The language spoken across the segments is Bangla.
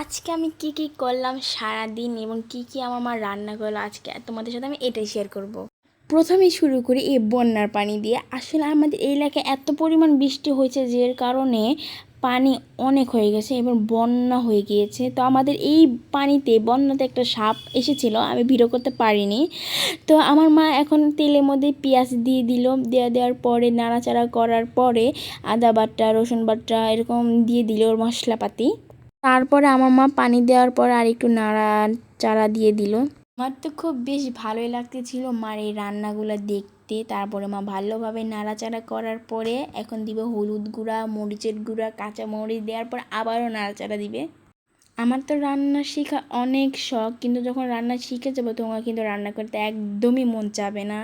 আজকে আমি কি করলাম সারাদিন এবং কি আমার মা রান্না করলো আজকে তোমাদের সাথে আমি এটাই শেয়ার করব। প্রথমেই শুরু করি এই বন্যার পানি দিয়ে। আসলে আমাদের এই এলাকায় এত পরিমাণ বৃষ্টি হয়েছে যার কারণে পানি অনেক হয়ে গেছে এবং বন্যা হয়ে গিয়েছে। তো আমাদের এই পানিতে বন্যাতে একটা সাপ এসেছিল, আমি ভিডিও করতে পারিনি। তো আমার মা এখন তেলের মধ্যে পেঁয়াজ দিয়ে দিল, দেওয়ার পরে নাড়াচাড়া করার পরে আদা বাটা রসুন বাটা এরকম দিয়ে দিল মশলাপাতি। তারপরে আমার মা পানি দেওয়ার পর আর একটু নাড়াচাড়া দিয়ে দিল। আমার তো খুব বেশ ভালোই লাগতেছিল মার এই রান্নাগুলো দেখতে। তারপরে মা ভালোভাবে নাড়াচাড়া করার পরে এখন দিবে হলুদ গুঁড়া, মরিচের গুঁড়া, কাঁচা মরিচ দেওয়ার পর আবারও নাড়াচাড়া দিবে। আমার তো রান্না শেখা অনেক শখ, কিন্তু যখন রান্না শিখে যাবো তোমার কিন্তু রান্না করতে একদমই মন চাবে না।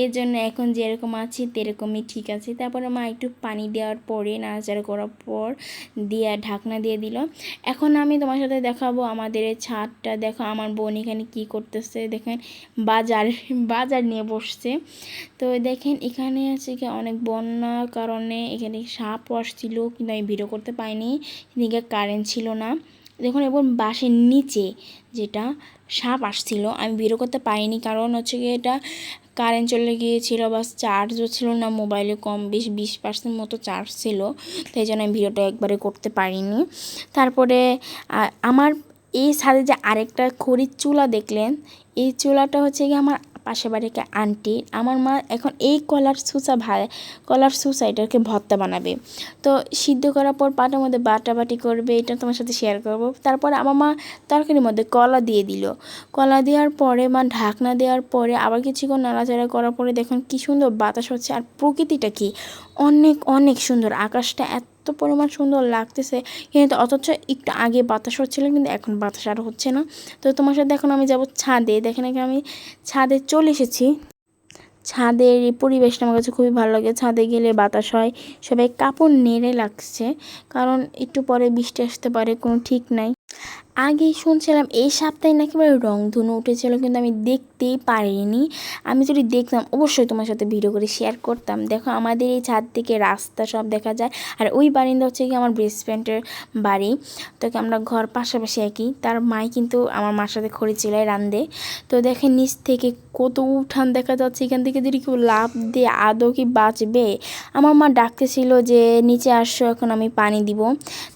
এর জন্য এখন যেরকম আছি তেরকমই ঠিক আছে। তারপরে মা একটু পানি দেওয়ার পরে নাড়াচাড়া করার পর দিয়ে ঢাকনা দিয়ে দিল। এখন আমি তোমার সাথে দেখাবো আমাদের এই ছাদটা। দেখো আমার বোন এখানে কি করতেছে, দেখেন বাজার বাজার নিয়ে বসছে। তো দেখেন এখানে আছে কি অনেক বন্যার কারণে এখানে সাপ আসছিল, কিন্তু আমি ভিডিও করতে পাইনি, এদিকে কারেন্ট ছিল না। দেখুন এবং বাঁশের নিচে যেটা সাপ আসছিল আমি ভিডিও করতে পারিনি, কারণ হচ্ছে গিয়ে এটা কারেন্ট চলে গিয়েছিল বা চার্জও ছিল না, মোবাইলে কম বেশ 20% মতো চার্জ ছিল, তাই জন্য আমি ভিডিওটা একবারে করতে পারিনি। তারপরে আমার এই ছাদে যে আরেকটা খড়ির চুলা দেখলেন, এই চুলাটা হচ্ছে গিয়ে আমার পাশের বাড়িকে আন্টি। আমার মা এখন এই কলার সুসা এটাকে ভর্তা বানাবে। তো সিদ্ধ করার পর পাটার মধ্যে বাটাবাটি করবে, এটা তোমার সাথে শেয়ার করব। তারপরে আমার মা তরকারির মধ্যে কলা দিয়ে দিল। কলা দেওয়ার পরে মা ঢাকনা দেওয়ার পরে আবার কিছুক্ষণ নাড়াচাড়া করার পরে দেখুন কি সুন্দর বাতাস হচ্ছে। আর প্রকৃতিটা কি অনেক অনেক সুন্দর, আকাশটা এত পরিমাণ সুন্দর লাগতেছে। কিন্তু অথচ একটু আগে বাতাস হচ্ছিল, কিন্তু এখন বাতাস আর হচ্ছে না। তো তোমার সাথে এখন আমি যাব ছাদে। দেখেন এখানে আমি ছাদে চলে এসেছি। ছাদের এই পরিবেশটা আমার কাছে খুবই ভালো লাগে। ছাদে গেলে বাতাস হয়, সবাই কাপড় নেড়ে লাগছে, কারণ একটু পরে বৃষ্টি আসতে পারে, কোনো ঠিক নাই। আগেই শুনছিলাম এই সপ্তাহে নাকি রংধনু উঠেছিল, কিন্তু আমি দেখতেই পারিনি। আমি যদি দেখতাম অবশ্যই তোমার সাথে ভিডিও করে শেয়ার করতাম। দেখো আমাদের এই ছাদ থেকে রাস্তা সব দেখা যায়, আর ওই বারিন্দা হচ্ছে কি আমার বেস্ট ফ্রেন্ডের বাড়ি। তো আমরা ঘর পাশাপাশি একই। তার মাই কিন্তু আমার মার সাথে খড়ি চিলায় রান্ধে। তো দেখেন নিচ থেকে কত উঠান দেখা যাচ্ছে, এখান থেকে যদি কেউ লাফ দিয়ে আদৌ কি বাঁচবে। আমার মা ডাকতেছিল যে নিচে আসো, এখন আমি পানি দিব।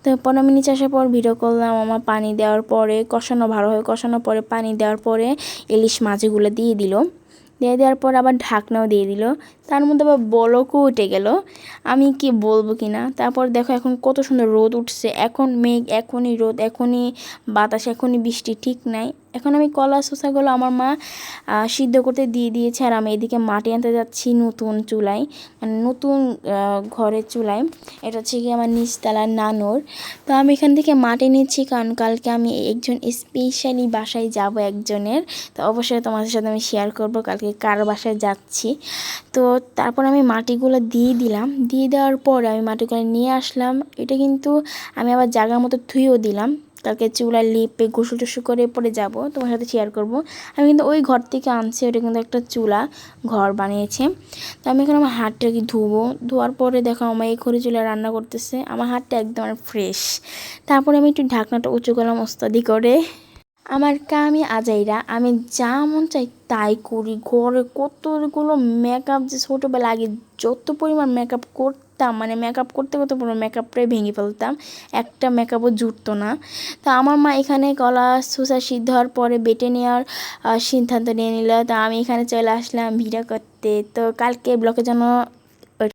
তারপর আমি নিচে আসার পর ভিডিও করলাম। আমার পানি দেওয়ার পরে কষানো ভালোভাবে কষানোর পরে পানি দেওয়ার পরে ইলিশ মাছগুলো দিয়ে দিল। দেওয়ার পর আবার ঢাকনাও দিয়ে দিল। তার মধ্যে আবার বলকও উঠে গেল, আমি কি বলবো কি না। তারপর দেখো এখন কত সুন্দর রোদ উঠছে, এখন মেঘ, এখনই রোদ, এখনই বাতাস, এখনই বৃষ্টি, ঠিক নাই। এখন আমি কলা শসাগুলো আমার মা সিদ্ধ করতে দিয়ে দিয়েছে, আর আমি এদিকে মাটি আনতে যাচ্ছি নতুন চুলায়, মানে নতুন ঘরের চুলায়। এটা হচ্ছে কি আমার নিচতলার নানুর। তো আমি এখান থেকে মাটি নিচ্ছি, কারণ কালকে আমি একজন স্পেশালি বাসায় যাব একজনের। তো অবশ্যই তোমাদের সাথে আমি শেয়ার করব কালকে কার বাসায় যাচ্ছি। তো তারপর আমি মাটিগুলো দিয়ে দিলাম, দিয়ে দেওয়ার পরে আমি মাটিগুলো নিয়ে আসলাম। এটা কিন্তু আমি আবার জায়গার মতো ধুয়েও দিলাম, কালকে চুলা লেপে গোসল টোসল করে পরে যাব, তোমার সাথে শেয়ার করব। আমি কিন্তু ওই ঘর থেকে আনছি, ওটা কিন্তু একটা চুলা ঘর বানিয়েছে। তো আমি এখন আমার হাতটাকে ধুবো, ধোয়ার পরে দেখো আমার এই খড়ি চুলা রান্না করতেছে, আমার হাতটা একদম ফ্রেশ। তারপরে আমি একটু ঢাকনাটা উঁচু করলাম ওস্তাদি করে। আমার কামই আজাইরা, আমি যা মন চাই তাই করি। ঘরে কতগুলো মেকআপ, যে ছোটোবেলা আগে যত পরিমাণ মেকআপ করতাম, মানে মেকআপ করতে করতে পুরো মেকআপটাই ভেঙে ফেলতাম, একটা মেকআপও জুটতো না। তা আমার মা এখানে কলা শসা সিদ্ধ হওয়ার পরে বেটে নেওয়ার সিদ্ধান্ত নিয়ে নিল। তা আমি এখানে চলে আসলাম ভিডিও করতে। তো কালকে ব্লকের জন্য